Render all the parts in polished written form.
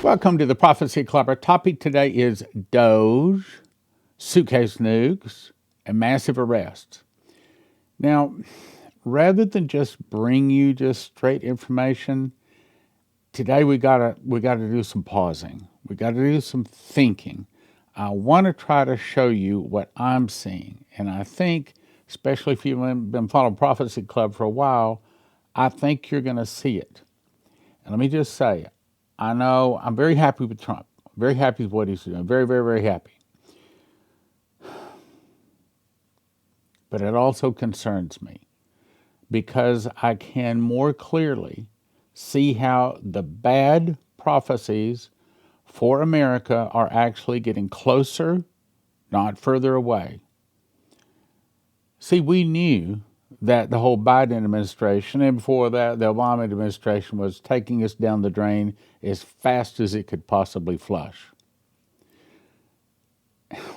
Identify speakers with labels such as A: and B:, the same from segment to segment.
A: Welcome to the Prophecy Club. Our topic today is DOGE, Suitcase Nukes, and massive arrests. Now, rather than just bring you just straight information, today we gotta do some pausing. We gotta do some thinking. I want to try to show you what I'm seeing, and I think, especially if you've been following Prophecy Club for a while, I think you're going to see it. And let me just say, I know I'm very happy with Trump. Very happy with what he's doing. Very, very, very happy. But it also concerns me because I can more clearly see how the bad prophecies for America are actually getting closer, not further away. See, we knew that the whole Biden administration, and before that, the Obama administration, was taking us down the drain as fast as it could possibly flush.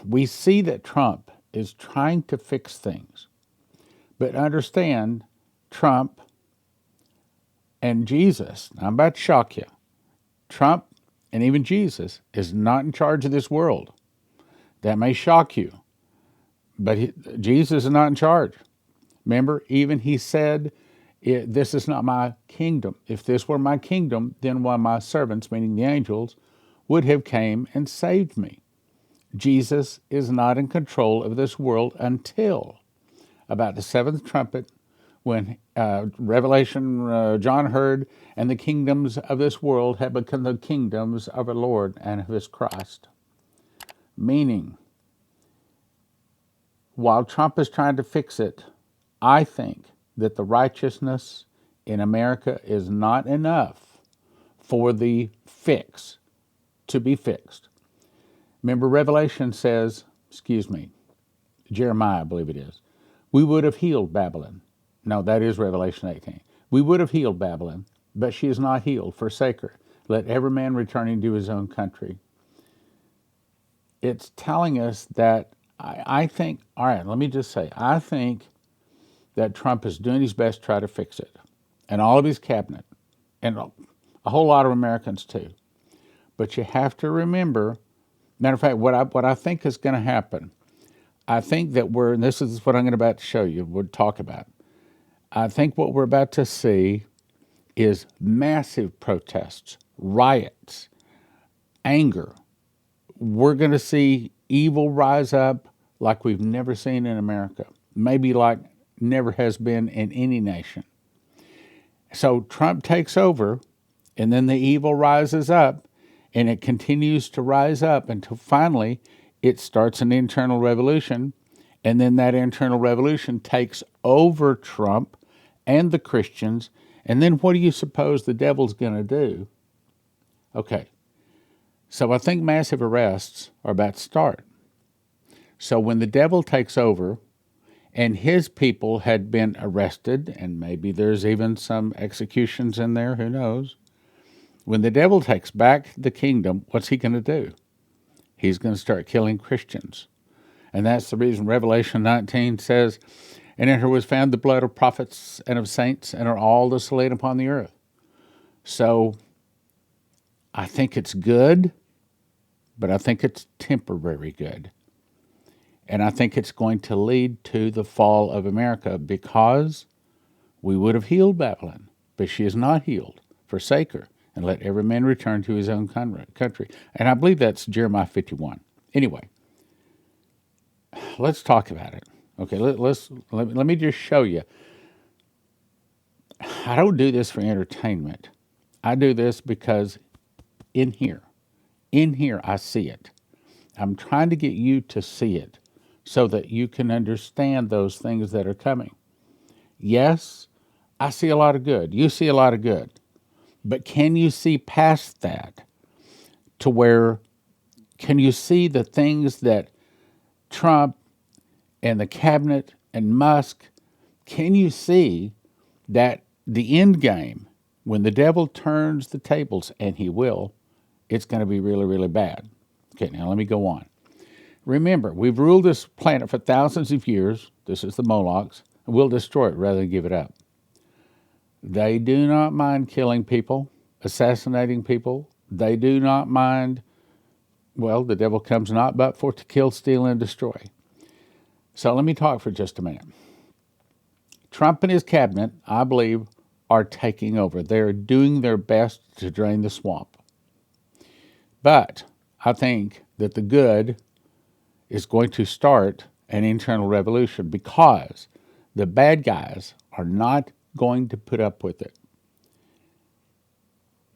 A: We see that Trump is trying to fix things, but understand Trump and Jesus, I'm about to shock you, Trump and even Jesus is not in charge of this world. That may shock you, but Jesus is not in charge. Remember, even he said, this is not my kingdom. If this were my kingdom, then one of my servants, meaning the angels, would have came and saved me. Jesus is not in control of this world until about the seventh trumpet, when Revelation, John heard, and the kingdoms of this world have become the kingdoms of our Lord and of his Christ. Meaning, while Trump is trying to fix it, I think that the righteousness in America is not enough for the fix to be fixed. Remember, Revelation says, Jeremiah, I believe it is, we would have healed Babylon. No, that is Revelation 18. We would have healed Babylon, but she is not healed. Forsake her. Let every man return into his own country. It's telling us that I think, all right, let me just say, I think that Trump is doing his best to try to fix it, and all of his cabinet, and a whole lot of Americans too. But you have to remember, matter of fact, what I think is going to happen, I think that and this is what I'm about to show you, we'll talk about. I think what we're about to see is massive protests, riots, anger. We're going to see evil rise up like we've never seen in America, maybe like never has been in any nation. So Trump takes over, and then the evil rises up, and it continues to rise up until finally it starts an internal revolution, and then that internal revolution takes over Trump and the Christians, and then what do you suppose the devil's going to do? Okay, so I think massive arrests are about to start. So when the devil takes over, and his people had been arrested, and maybe there's even some executions in there, who knows? When the devil takes back the kingdom, what's he going to do? He's going to start killing Christians. And that's the reason Revelation 19 says, and in her was found the blood of prophets and of saints, and are all the slain upon the earth. So I think it's good, but I think it's temporary good. And I think it's going to lead to the fall of America, because we would have healed Babylon, but she is not healed. Forsake her, and let every man return to his own country. And I believe that's Jeremiah 51. Anyway, let's talk about it. Okay, let me just show you. I don't do this for entertainment. I do this because in here I see it. I'm trying to get you to see it, so that you can understand those things that are coming. Yes, I see a lot of good. You see a lot of good. But can you see past that to where, can you see the things that Trump and the cabinet and Musk, can you see that the end game, when the devil turns the tables, and he will, it's going to be really, really bad. Okay, now let me go on. Remember, we've ruled this planet for thousands of years. This is the Molochs. And we'll destroy it rather than give it up. They do not mind killing people, assassinating people, They do not mind. Well, the devil comes not but for to kill, steal, and destroy. So let me talk for just a minute. Trump and his cabinet, I believe, are taking over. They're doing their best to drain the swamp. But I think that the good is going to start an internal revolution because the bad guys are not going to put up with it.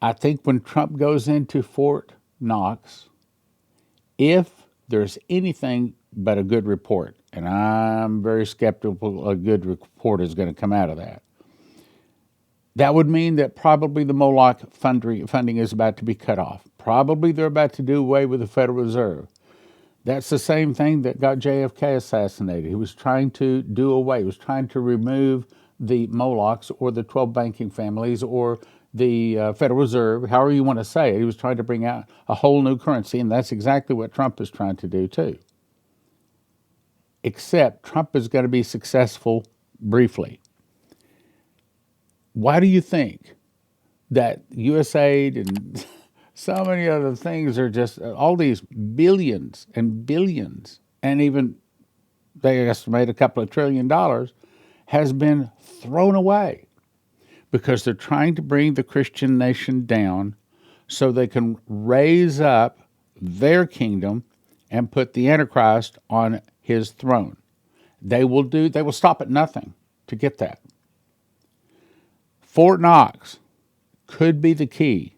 A: I think when Trump goes into Fort Knox, if there's anything but a good report, and I'm very skeptical a good report is going to come out of that, that would mean that probably the Moloch funding is about to be cut off. Probably they're about to do away with the Federal Reserve. That's the same thing that got JFK assassinated. He was trying to do away. He was trying to remove the Molochs or the 12 banking families or the Federal Reserve, however you want to say it. He was trying to bring out a whole new currency, and that's exactly what Trump is trying to do too. Except Trump is going to be successful briefly. Why do you think that USAID and so many other things are just all these billions and billions, and even they estimate a couple of $1 trillion has been thrown away because they're trying to bring the Christian nation down so they can raise up their kingdom and put the Antichrist on his throne. They will stop at nothing to get that. Fort Knox could be the key.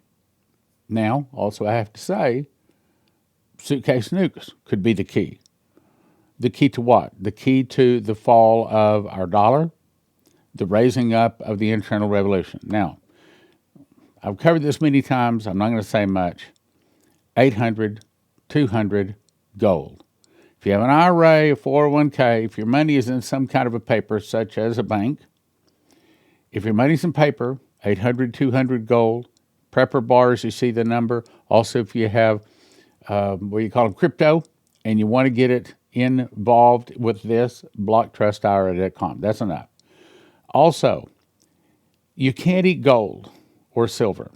A: Now, also I have to say, Suitcase Nukes could be the key. The key to what? The key to the fall of our dollar, the raising up of the internal revolution. Now, I've covered this many times. I'm not going to say much. 800, 200, gold. If you have an IRA, a 401k, if your money is in some kind of a paper, such as a bank, if your money's in paper, 800, 200, gold. Prepper bars, you see the number. Also, if you have what you call them, crypto, and you want to get it involved with this, blocktrustira.com. That's enough. Also, you can't eat gold or silver.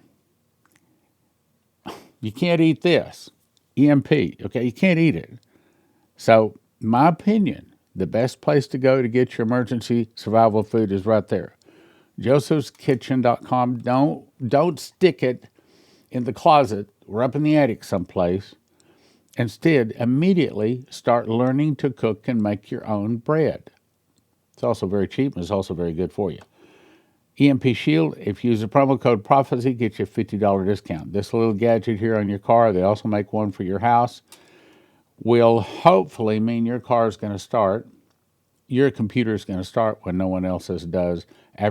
A: You can't eat this, EMP, okay? You can't eat it. So, my opinion, the best place to go to get your emergency survival food is right there. josephskitchen.com. Don't stick it in the closet or up in the attic someplace. Instead, immediately start learning to cook and make your own bread. It's also very cheap and it's also very good for you. EMP Shield, if you use the promo code PROPHECY, get you a $50 discount. This little gadget here on your car, they also make one for your house, will hopefully mean your car is going to start. Your computer is going to start when no one else's does.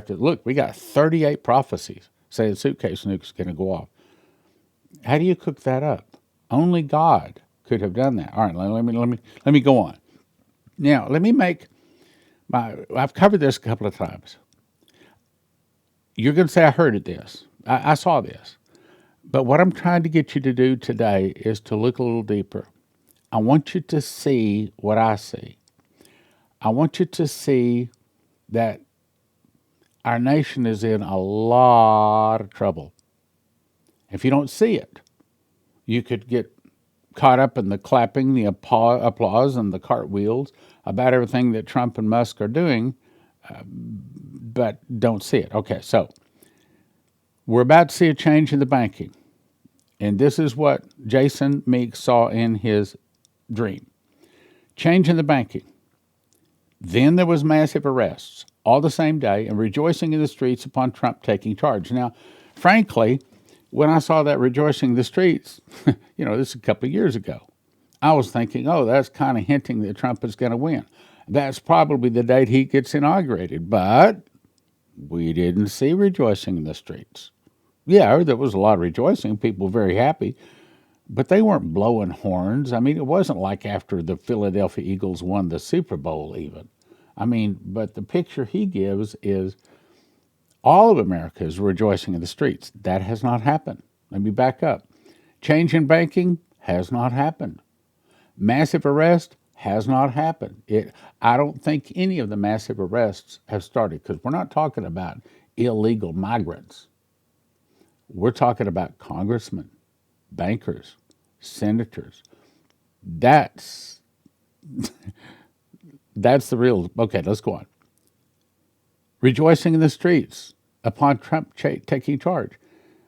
A: Look, we got 38 prophecies saying Suitcase Nukes is going to go off. How do you cook that up? Only God could have done that. All right, let me go on. Now, let me make I've covered this a couple of times. You're going to say, I heard this. I saw this. But what I'm trying to get you to do today is to look a little deeper. I want you to see what I see. I want you to see that our nation is in a lot of trouble. If you don't see it, you could get caught up in the clapping, the applause, and the cartwheels about everything that Trump and Musk are doing, but don't see it. Okay, so we're about to see a change in the banking. And this is what Jason Meeks saw in his dream. Change in the banking. Then there was massive arrests all the same day and rejoicing in the streets upon Trump taking charge. Now, frankly, when I saw that rejoicing in the streets, this is a couple of years ago, I was thinking, oh, that's kind of hinting that Trump is going to win. That's probably the date he gets inaugurated. But we didn't see rejoicing in the streets. Yeah, there was a lot of rejoicing, people very happy, but they weren't blowing horns. I mean, it wasn't like after the Philadelphia Eagles won the Super Bowl even. I mean, but the picture he gives is all of America is rejoicing in the streets. That has not happened. Let me back up. Change in banking has not happened. Massive arrest has not happened. I don't think any of the massive arrests have started because we're not talking about illegal migrants. We're talking about congressmen. bankers, senators. That's that's the real. Okay, let's go on. Rejoicing in the streets upon Trump taking charge.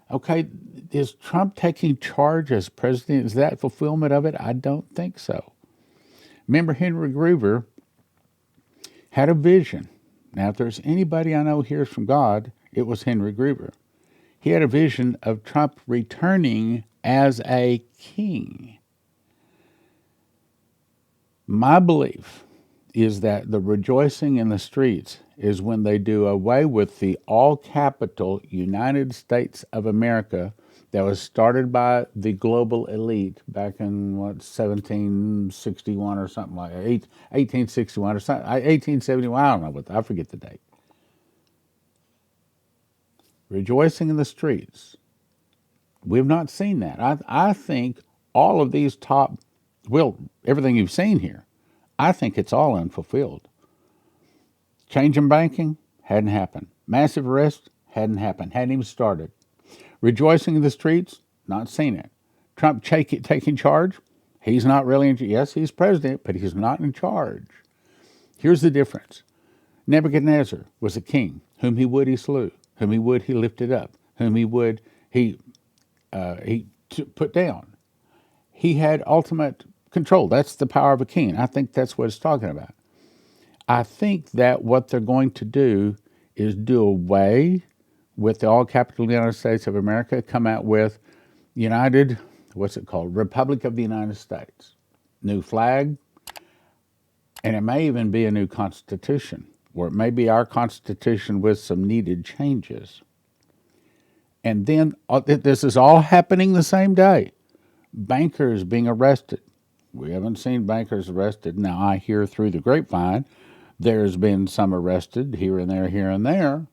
A: Okay, is Trump taking charge as president? Is that fulfillment of it? I don't think so. Remember, Henry Gruver had a vision. Now, if there's anybody I know hears from God, it was Henry Gruver. He had a vision of Trump returning as a king. My belief is that the rejoicing in the streets is when they do away with the all capital United States of America that was started by the global elite back in 1761 or something like that, 1861 or something, 1871, I don't know what, I forget the date. Rejoicing in the streets. We've not seen that. I think all of these top, well, everything you've seen here, I think it's all unfulfilled. Change in banking hadn't happened. Massive arrest hadn't happened, hadn't even started. Rejoicing in the streets, not seen it. Trump taking charge, he's not really in charge. Yes, he's president, but he's not in charge. Here's the difference. Nebuchadnezzar was a king. Whom he would, he slew. Whom he would, he lifted up. Whom he would, he put down. He had ultimate control. That's the power of a king. I think that's what it's talking about. I think that what they're going to do is do away with the all capital United States of America, come out with United, what's it called? Republic of the United States. New flag, and it may even be a new constitution, or it may be our constitution with some needed changes. And then this is all happening the same day. Bankers being arrested. We haven't seen bankers arrested. Now, I hear through the grapevine there's been some arrested here and there,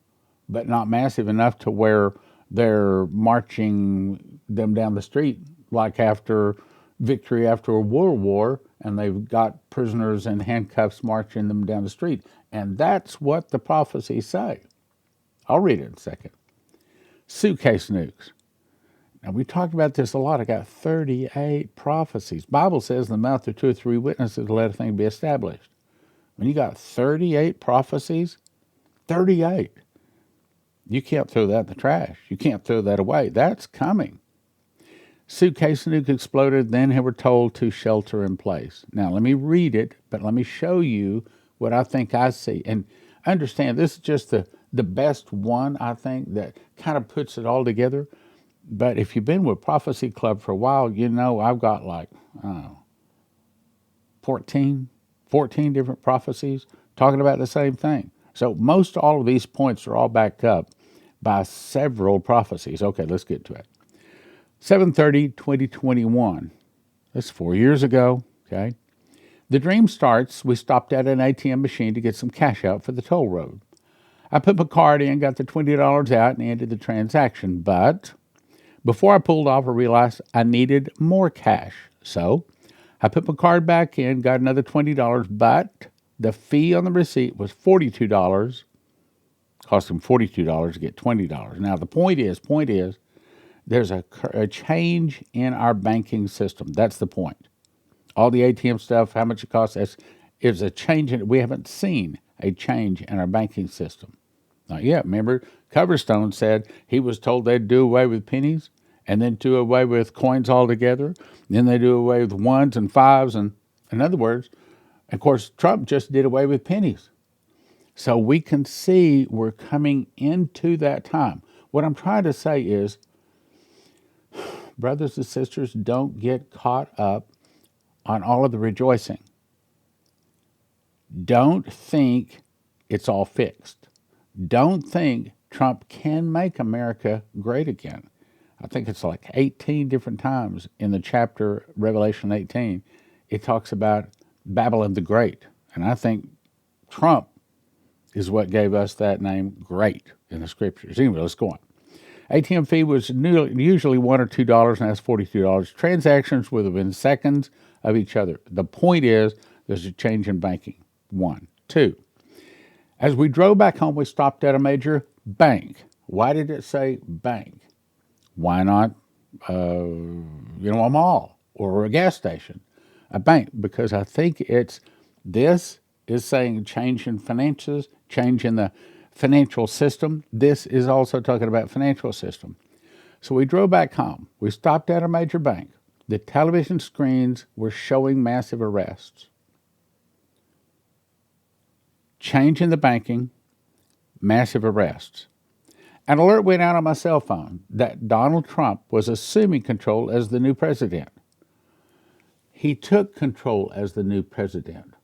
A: but not massive enough to where they're marching them down the street like after victory after a world war, and they've got prisoners in handcuffs marching them down the street. And that's what the prophecies say. I'll read it in a second. Suitcase nukes. Now, we talked about this a lot. I got 38 prophecies. Bible says in the mouth of 2 or 3 witnesses let a thing be established. When you got 38 prophecies, 38, you can't throw that in the trash. You can't throw that away. That's coming. Suitcase nuke exploded, then they were told to shelter in place. Now, let me read it, but let me show you what I think I see. And understand, this is just the best one, I think, that kind of puts it all together. But if you've been with Prophecy Club for a while, you know I've got like, 14 different prophecies talking about the same thing. So most all of these points are all backed up by several prophecies. Okay, let's get to it. 7/30/2021. That's 4 years ago, okay? The dream starts, we stopped at an ATM machine to get some cash out for the toll road. I put my card in, got the $20 out, and ended the transaction. But before I pulled off, I realized I needed more cash. So I put my card back in, got another $20, but the fee on the receipt was $42. Cost them $42 to get $20. Now, the point is, there's a change in our banking system. That's the point. All the ATM stuff, how much it costs, is a change in it. We haven't seen a change in our banking system. Not yet. Remember, Coverstone said he was told they'd do away with pennies and then do away with coins altogether. Then they do away with ones and fives. And in other words, of course, Trump just did away with pennies. So we can see we're coming into that time. What I'm trying to say is, brothers and sisters, don't get caught up on all of the rejoicing. Don't think it's all fixed. Don't think Trump can make America great again. I think it's like 18 different times in the chapter, Revelation 18, it talks about Babylon the Great. And I think Trump is what gave us that name, great, in the scriptures. Anyway, let's go on. ATM fee was usually $1 or $2, and that's $42. Transactions would have been seconds of each other. The point is, there's a change in banking. 1. 2. As we drove back home, we stopped at a major bank. Why did it say bank? Why not a mall or a gas station, a bank, because I think this is saying change in finances, change in the financial system. This is also talking about financial system. So we drove back home. We stopped at a major bank. The television screens were showing massive arrests. Change in the banking, massive arrests. An alert went out on my cell phone that Donald Trump was assuming control as the new president. He took control as the new president.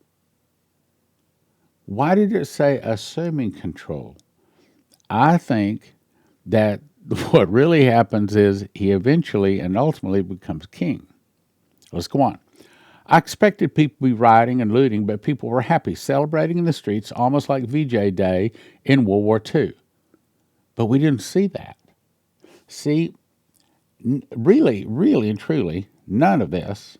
A: Why did it say assuming control? I think that what really happens is he eventually and ultimately becomes king. Let's go on. I expected people to be rioting and looting, but people were happy, celebrating in the streets, almost like VJ Day in World War II. But we didn't see that. See, really, really and truly, none of this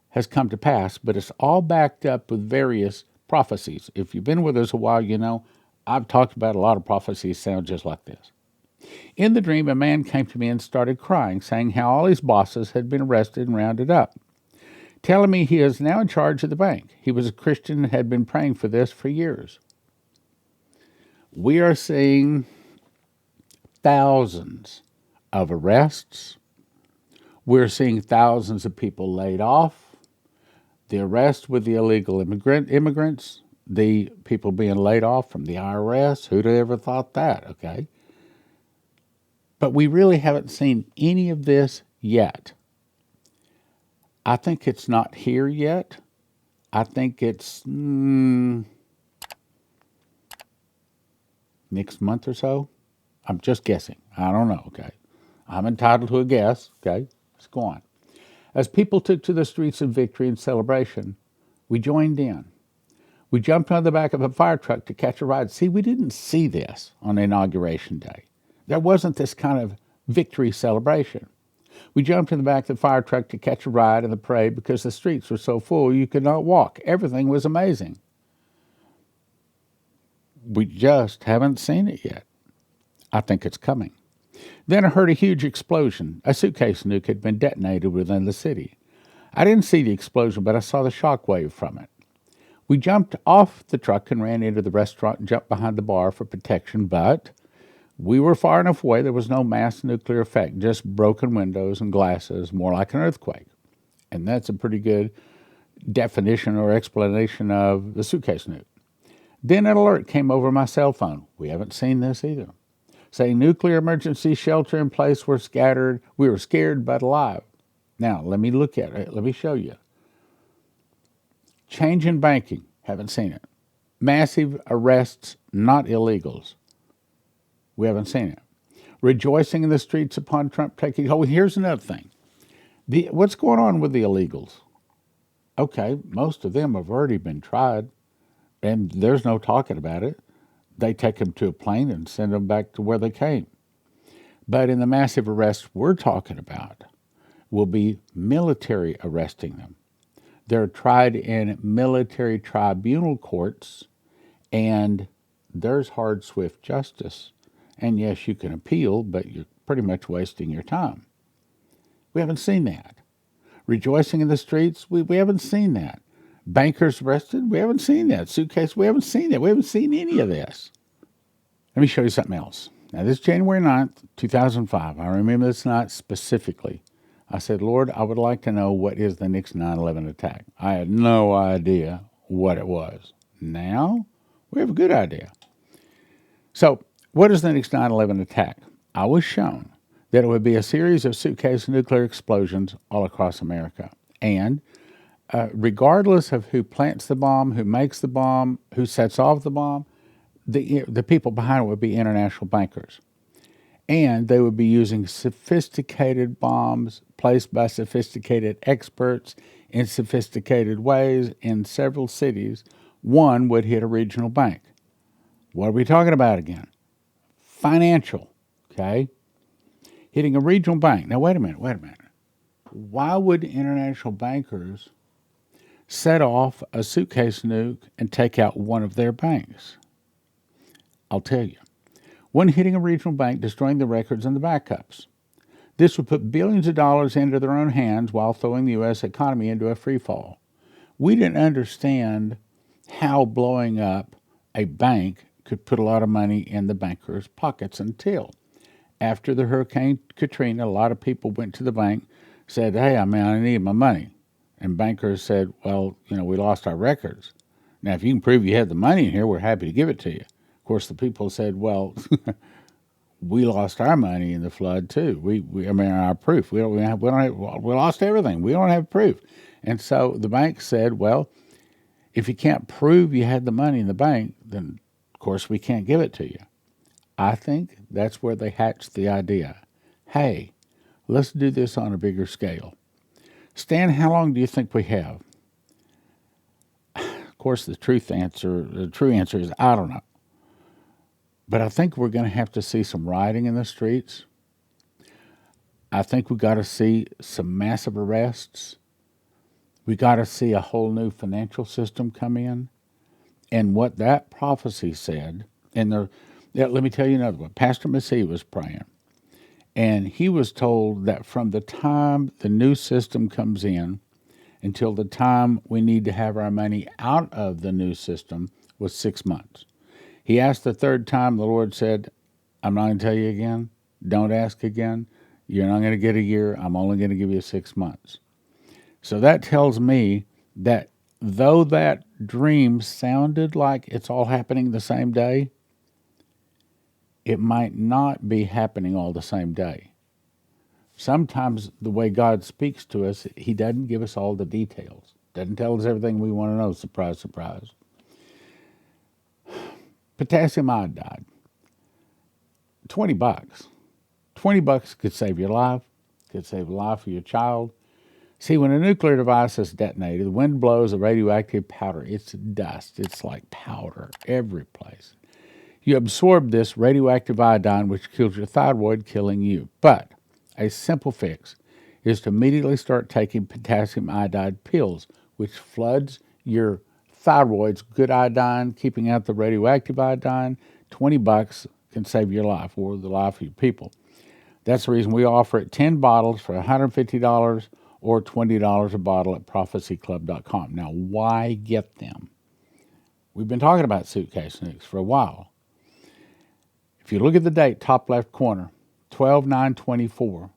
A: has come to pass, but it's all backed up with various prophecies. If you've been with us a while, you know I've talked about a lot of prophecies sound just like this. In the dream, a man came to me and started crying, saying how all his bosses had been arrested and rounded up, telling me he is now in charge of the bank. He was a Christian and had been praying for this for years. We are seeing thousands of arrests. We're seeing thousands of people laid off. The arrest with the illegal immigrants, the people being laid off from the IRS. Who'd have ever thought that, okay? But we really haven't seen any of this yet. I think it's not here yet. I think it's next month or so. I'm just guessing. I don't know, okay? I'm entitled to a guess, okay? Let's go on. As people took to the streets in victory and celebration, we joined in. We jumped on the back of a fire truck to catch a ride. See, we didn't see this on Inauguration Day. There wasn't this kind of victory celebration. We jumped in the back of the fire truck to catch a ride in the parade because the streets were so full you could not walk. Everything was amazing. We just haven't seen it yet. I think it's coming. Then I heard a huge explosion. A suitcase nuke had been detonated within the city. I didn't see the explosion, but I saw the shock wave from it. We jumped off the truck and ran into the restaurant and jumped behind the bar for protection, but we were far enough away there was no mass nuclear effect, just broken windows and glasses, more like an earthquake. And that's a pretty good definition or explanation of the suitcase nuke. Then an alert came over my cell phone. We haven't seen this either. Saying nuclear emergency shelter in place were scattered. We were scared but alive. Now, let me look at it. Let me show you. Change in banking. Haven't seen it. Massive arrests, not illegals. We haven't seen it. Rejoicing in the streets upon Trump taking. Oh, here's another thing. What's going on with the illegals? Okay, most of them have already been tried, and there's no talking about it. They take them to a plane and send them back to where they came. But in the massive arrests we're talking about, will be military arresting them. They're tried in military tribunal courts, and there's hard, swift justice. And yes, you can appeal, but you're pretty much wasting your time. We haven't seen that. Rejoicing in the streets, we haven't seen that. Bankers arrested, we haven't seen that. Suitcase, we haven't seen that. We haven't seen any of this. Let me show you something else. Now, this is January 9th, 2005. I remember this night specifically. I said, Lord, I would like to know what is the next 9/11 attack. I had no idea what it was. Now, we have a good idea. So, what is the next 9/11 attack? I was shown that it would be a series of suitcase nuclear explosions all across America. And regardless of who plants the bomb, who makes the bomb, who sets off the bomb, the people behind it would be international bankers. And they would be using sophisticated bombs placed by sophisticated experts in sophisticated ways in several cities. One would hit a regional bank. What are we talking about again? Financial, okay? Hitting a regional bank. Now, wait a minute. Why would international bankers set off a suitcase nuke and take out one of their banks? I'll tell you. One hitting a regional bank, destroying the records and the backups. This would put billions of dollars into their own hands while throwing the U.S. economy into a free fall. We didn't understand how blowing up a bank could put a lot of money in the bankers' pockets until after the Hurricane Katrina, a lot of people went to the bank, said, hey, I need my money. And bankers said, well, we lost our records. Now, if you can prove you had the money in here, we're happy to give it to you. Of course, the people said, well, we lost our money in the flood too. Our proof. We lost everything. We don't have proof. And so the bank said, well, if you can't prove you had the money in the bank, then of course we can't give it to you. I think that's where they hatched the idea. Hey, let's do this on a bigger scale. Stan, how long do you think we have? Of course, the true answer is I don't know. But I think we're going to have to see some rioting in the streets. I think we got to see some massive arrests. We got to see a whole new financial system come in. And what that prophecy said, let me tell you another one. Pastor Massey was praying. And he was told that from the time the new system comes in until the time we need to have our money out of the new system was 6 months. He asked the third time, the Lord said, I'm not going to tell you again. Don't ask again. You're not going to get a year. I'm only going to give you 6 months. So that tells me that though that dream sounded like it's all happening the same day, it might not be happening all the same day. Sometimes the way God speaks to us, he doesn't give us all the details. Doesn't tell us everything we want to know. Surprise, surprise. Potassium iodide. $20. $20 could save your life, could save the life of your child. See, when a nuclear device is detonated, the wind blows a radioactive powder. It's dust. It's like powder every place. You absorb this radioactive iodine, which kills your thyroid, killing you. But a simple fix is to immediately start taking potassium iodide pills, which floods your thyroid's good iodine, keeping out the radioactive iodine. $20 can save your life or the life of your people. That's the reason we offer it 10 bottles for $150 or $20 a bottle at prophecyclub.com. Now, why get them? We've been talking about Suitcase Nukes for a while. If you look at the date, top left corner, 12/9/24,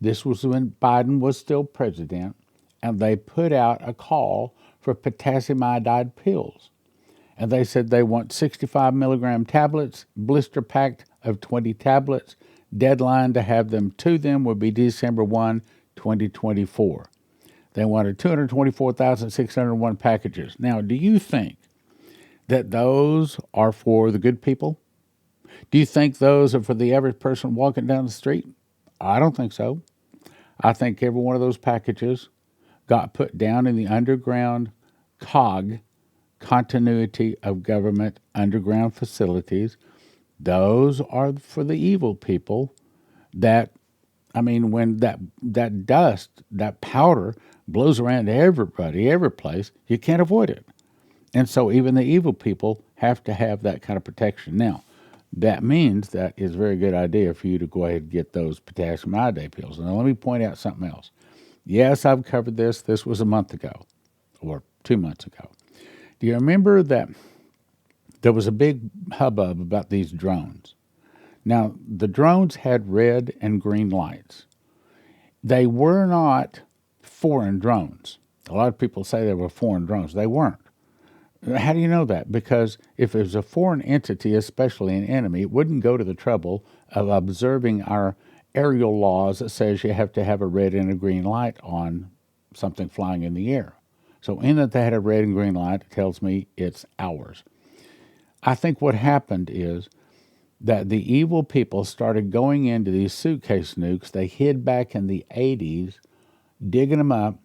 A: this was when Biden was still president, and they put out a call for potassium iodide pills. And they said they want 65 milligram tablets, blister packed of 20 tablets. Deadline to have them to them would be December 1, 2024. They wanted 224,601 packages. Now, do you think that those are for the good people? Do you think those are for the average person walking down the street? I don't think so. I think every one of those packages got put down in the underground COG, continuity of government underground facilities. Those are for the evil people that, when that dust, that powder blows around to everybody, every place, you can't avoid it. And so even the evil people have to have that kind of protection. Now, that means that it's a very good idea for you to go ahead and get those potassium iodide pills. Now, let me point out something else. Yes, I've covered this. This was a month ago or 2 months ago. Do you remember that there was a big hubbub about these drones? Now, the drones had red and green lights. They were not foreign drones. A lot of people say they were foreign drones. They weren't. How do you know that? Because if it was a foreign entity, especially an enemy, it wouldn't go to the trouble of observing our aerial laws that says you have to have a red and a green light on something flying in the air. So in that they had a red and green light, it tells me it's ours. I think what happened is that the evil people started going into these suitcase nukes. They hid back in the 80s, digging them up,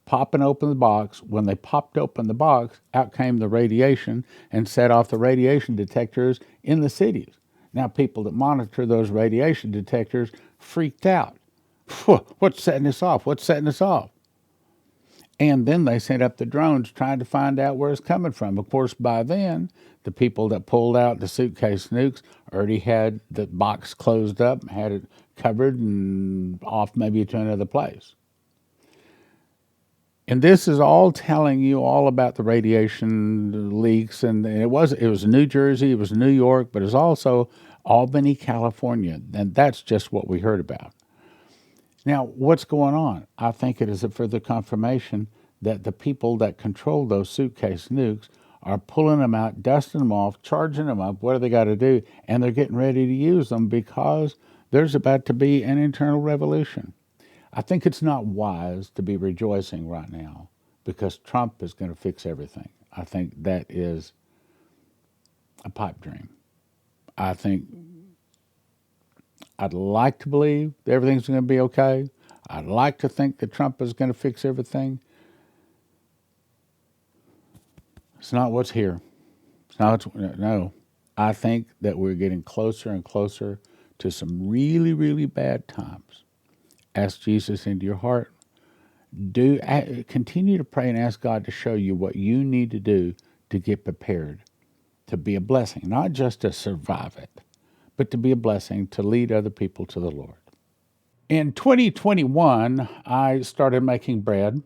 A: popping open the box. When they popped open the box, out came the radiation and set off the radiation detectors in the cities. Now people that monitor those radiation detectors freaked out. What's setting this off? What's setting this off? And then they sent up the drones trying to find out where it's coming from. Of course, by then, the people that pulled out the suitcase nukes already had the box closed up, had it covered and off maybe to another place. And this is all telling you all about the radiation leaks, and it was New Jersey, it was New York, but it's also Albany, California, and that's just what we heard about. Now, what's going on? I think it is a further confirmation that the people that control those suitcase nukes are pulling them out, dusting them off, charging them up. What do they got to do? And they're getting ready to use them because there's about to be an internal revolution. I think it's not wise to be rejoicing right now because Trump is going to fix everything. I think that is a pipe dream. I think I'd like to believe that everything's going to be okay. I'd like to think that Trump is going to fix everything. It's not what's here. It's not no. I think that we're getting closer and closer to some really, really bad times. Ask Jesus into your heart. Continue to pray and ask God to show you what you need to do to get prepared, to be a blessing, not just to survive it, but to be a blessing, to lead other people to the Lord. In 2021, I started making bread,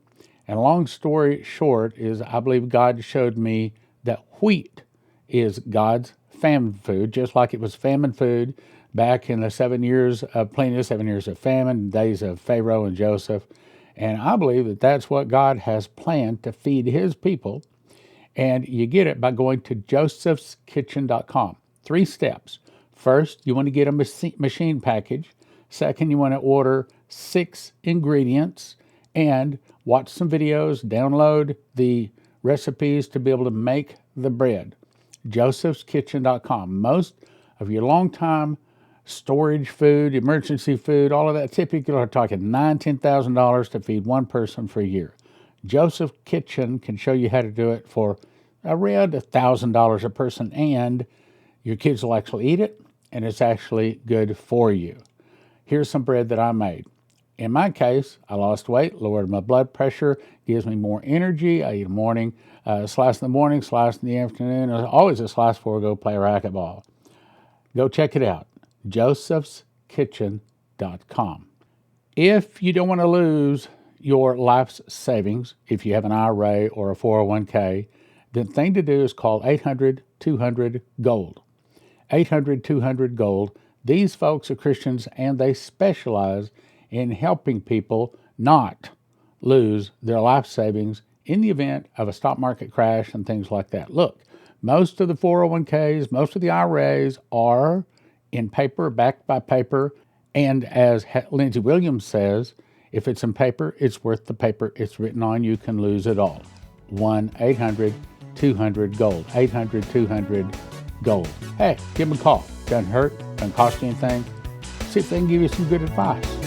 A: and long story short is I believe God showed me that wheat is God's famine food, just like it was famine food back in the 7 years of plenty, 7 years of famine, days of Pharaoh and Joseph. And I believe that that's what God has planned to feed his people. And you get it by going to josephskitchen.com. 3 steps. First, you want to get a machine package. Second, you want to order 6 ingredients and watch some videos, download the recipes to be able to make the bread. josephskitchen.com. Most of your long-time storage food, emergency food, all of that, typically are talking $9,000, $10,000 to feed one person for a year. Joseph Kitchen can show you how to do it for around $1,000 a person, and your kids will actually eat it, and it's actually good for you. Here's some bread that I made. In my case, I lost weight, lowered my blood pressure, gives me more energy. I eat a morning, slice in the morning, slice in the afternoon. Always a slice before I go play racquetball. Go check it out, josephskitchen.com. If you don't want to lose your life's savings, if you have an IRA or a 401k, the thing to do is call 800-200-GOLD. 800-200-GOLD. These folks are Christians, and they specialize in helping people not lose their life savings in the event of a stock market crash and things like that. Look, most of the 401ks, most of the IRAs are in paper, backed by paper, and as Lindsey Williams says, if it's in paper, it's worth the paper it's written on. You can lose it all. 1-800-200-GOLD. 800-200-GOLD. Hey, give them a call. Doesn't hurt, doesn't cost you anything. See if they can give you some good advice.